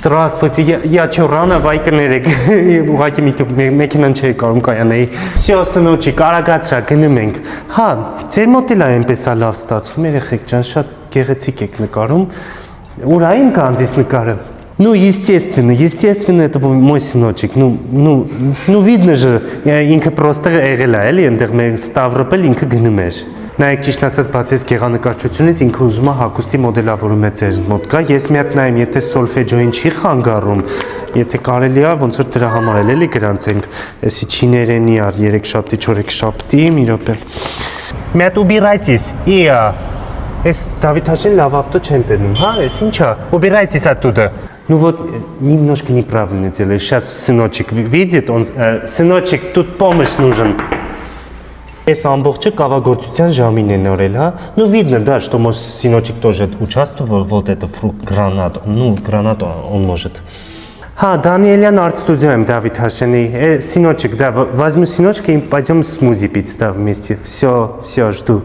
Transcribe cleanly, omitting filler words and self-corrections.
Здравствуйте, я чё, рано вայկներեք, ուղղակի մեքենան չէի կարում կայանեի։ Всё, սնոջիկ, արագացրա, գնում ենք։ Հա, ձեր մոտ էլ այնպես է лав ստացվում, երեխեք ջան, շատ գեղեցիկ եք նկարում։ Ուրա իմ կանձից նկարը։ Ну, естественно, это мой сыночек. Ну видно же, ինքը просто եղել է, էլի, այնտեղ մեր Ստավրոպել ինքը գնում էր։ Նայեք ճիշտ ասած բացես գեղանկարչությունից ինքը ուզում է հագուստի մոդելավորում է ձեր մոտ գա։ Ես մի հատ նայեմ, եթե սոլֆեջոին չի խանգարում, եթե կարելի է, ոնց որ դրա համար էլ էլի գրանցենք, էսի չիներենի ար 3 շաբթի, 4 շաբթի, մի րոպե։ Մի հատ убирайтесь, Իա։ Էս Դավիթ Հաշեն լավ ավտո չեն տենում, հա, էս ինչա։ Убирайтесь оттуда. Ну вот, немножко неправильно делаешь. Сейчас сыночек видит, он, сыночек, тут помощь нужен. Այս ամբողջը կավագործության ժամին է նորել, հա? Ну видно, да, что может сыночек тоже участвовал, вот это фрукт гранат. Ну, гранат он может. Ха, Даниэлян арт-студио, Давид Хашени. Сыночек, да, возьму сыночка и пойдем смузи пить, да, вместе. Все, жду.